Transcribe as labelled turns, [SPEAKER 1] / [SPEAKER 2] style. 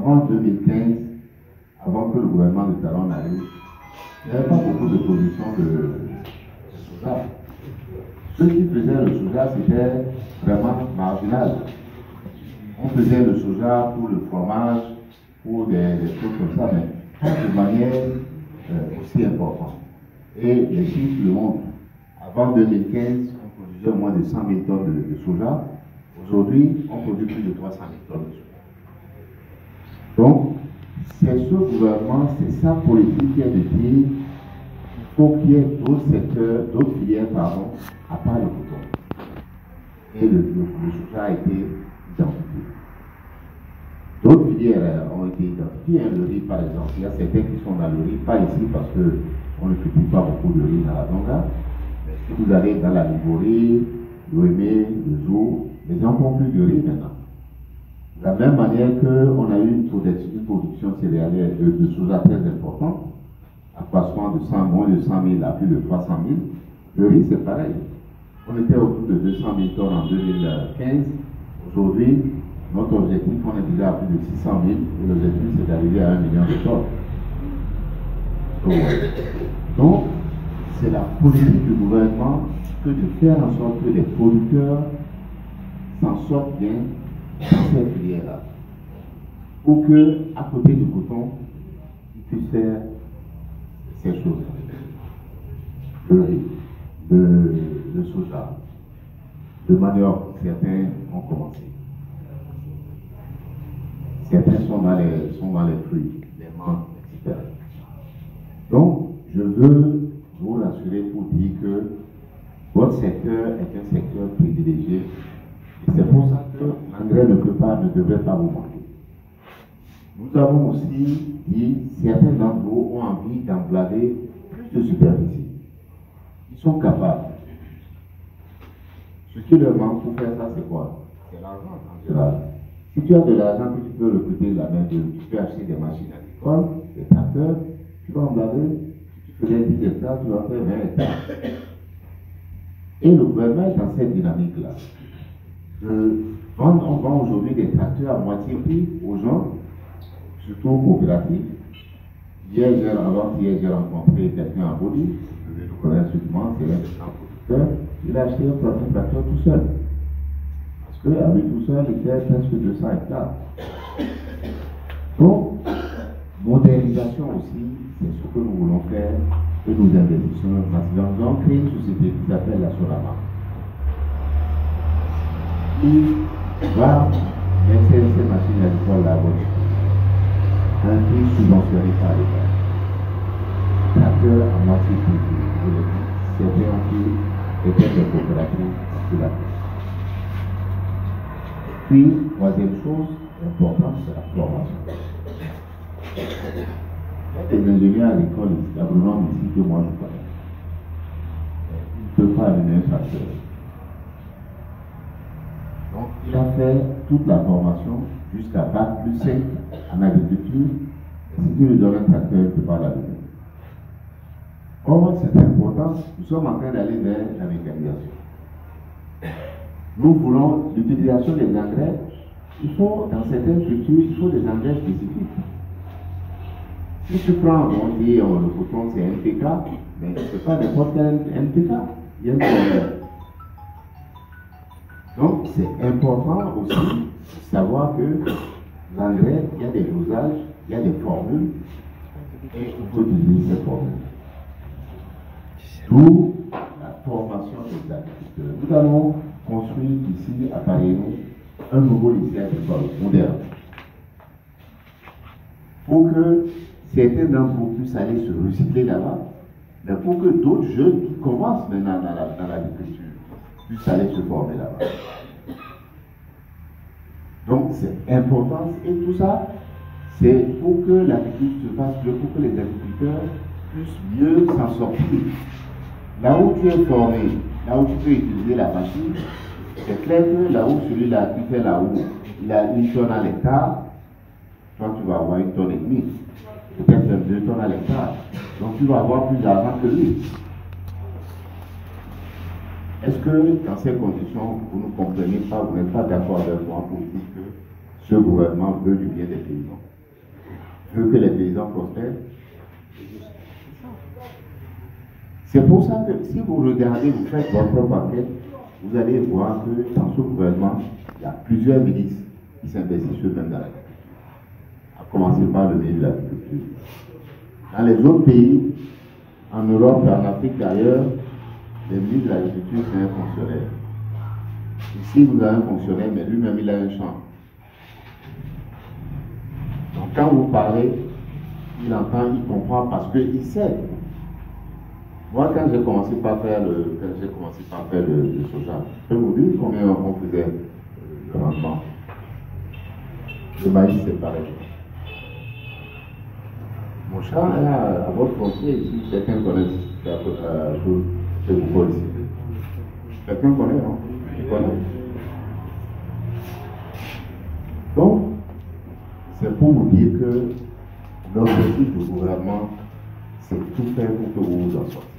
[SPEAKER 1] avant 2015, avant que le gouvernement de Talon arrive, il n'y avait pas beaucoup de production de soja. Ceux qui faisaient le soja, c'était vraiment marginal. On faisait le soja pour le fromage, pour des choses comme ça, mais pas de manière aussi importante. Et les chiffres le montrent. Avant 2015, on produisait moins de 100 000 tonnes de soja. Aujourd'hui, on produit plus de 300 000 tonnes de soja. Donc, c'est ce gouvernement, c'est sa politique qui est de dire qu'il faut qu'il y ait d'autres secteurs, d'autres filières, pardon, à part le coton. Et le soja a été identifié. D'autres filières ont été identifiées. Le riz, par exemple, il y a certains qui sont dans le riz, pas ici parce qu'on ne cultive pas beaucoup de riz dans la Donga. Mais si vous allez dans la Livorie, l'Ouémé, le Zou, les gens font plus de riz maintenant. De la même manière qu'on a eu une production céréalière de soja très importante, accroissement de moins de 100 000 à plus de 300 000, le riz c'est pareil. On était autour de 200 000 tonnes en 2015. Aujourd'hui, notre objectif, on est déjà à plus de 600 000 et l'objectif c'est d'arriver à 1 million de tonnes. Donc, c'est la politique du gouvernement que de faire en sorte que les producteurs s'en sortent bien dans cette filière-là. Pour que, à côté du coton, ils puissent faire ces choses. Le riz, le soja, le manioc, certains ont commencé. Certains sont dans les fruits, les menthes, etc. Donc, je veux vous rassurer pour dire que votre secteur est un secteur privilégié. Et c'est pour ça que l'engrais ne devrait pas vous manquer. Nous avons aussi dit, certains d'entre vous ont envie d'emblader plus de superficie. Ils sont capables. Ce qui leur manque pour faire ça, c'est quoi? C'est l'argent en général. Si tu as de l'argent que tu peux recruter de la main-d'œuvre, tu peux acheter des machines agricoles, des tracteurs, tu vas emblader, tu faisais 10 hectares, tu vas faire 20 hectares. Et le gouvernement est dans cette dynamique-là. On vend aujourd'hui des tracteurs à moitié prix aux gens, surtout aux coopératives. Avant-hier, j'ai rencontré quelqu'un à Boli, je le connais sûrement, c'est un des grands producteurs. Il a acheté un tracteur tout seul. Parce qu'avec tout seul, il fait presque 200 hectares. Donc, modernisation aussi, c'est ce que nous voulons faire, que nous investissons massivement. Nous avons créé une société qui s'appelle la Sorama, qui va mettre ces machines agricoles là à un prix subventionné par l'État. Tracteur à moitié prix, c'est bien que peut-être des coopératives sur la place. Puis, troisième chose importante, c'est la formation. Il y a des ingénieurs agricoles ici, agronomes ici que moi je connais. Ils ne peuvent pas amener un tracteur. Donc, il a fait toute la formation jusqu'à Bac plus 5 en agriculture. Et si tu lui donnes un tracteur, il ne peut pas l'amener. Or, c'est important, nous sommes en train d'aller vers la mécanisation. Nous voulons l'utilisation des engrais. Il faut, dans certaines cultures, il faut des engrais spécifiques. Si tu prends, on dit le coton c'est NPK, mais ce n'est pas n'importe quel NPK. Il y a une problème. Donc, c'est important aussi de savoir que l'engrais, il y a des dosages, il y a des formules, et il faut utiliser ces formules. D'où la formation des agriculteurs. Nous allons construire ici, à Paris, un nouveau lycée agricole moderne. Pour que certains d'entre vous puissent aller se recycler là-bas, mais pour que d'autres jeunes qui commencent maintenant dans l'agriculture puissent aller se former là-bas. Donc c'est important, et tout ça, c'est pour que l'agriculture se fasse mieux, pour que les agriculteurs puissent mieux s'en sortir. Là où tu es formé, là où tu peux utiliser la machine, c'est clair que là où celui-là qui fait là où il a 1 tonne à l'hectare, toi tu vas avoir 1 tonne et demie, peut-être même 2 tonnes à l'hectare. Donc tu vas avoir plus d'argent que lui. Est-ce que dans ces conditions, vous ne comprenez pas, vous n'êtes pas d'accord avec moi pour dire que ce gouvernement veut du bien des paysans? veut que les paysans prospèrent. C'est pour ça que si vous regardez, vous faites votre propre enquête, vous allez voir que dans ce gouvernement, il y a plusieurs ministres qui s'investissent eux-mêmes dans l'agriculture. À commencer par le ministre de l'Agriculture. Dans les autres pays, en Europe et en Afrique d'ailleurs, le ministre de l'Agriculture, c'est un fonctionnaire. Ici, vous avez un fonctionnaire, mais lui-même, il a un champ. Donc, quand vous parlez, il entend, il comprend parce qu'il sait. Moi, quand j'ai commencé par faire le soja, je peux vous dire combien on faisait le rendement. Le maïs, c'est pareil. Mon champ est à votre frontière ici. Quelqu'un connaît la chose que vous connaissez. Quelqu'un connaît, non? Il connaît. Donc, c'est pour vous dire que l'objectif du gouvernement, c'est tout faire pour que vous vous en sortiez.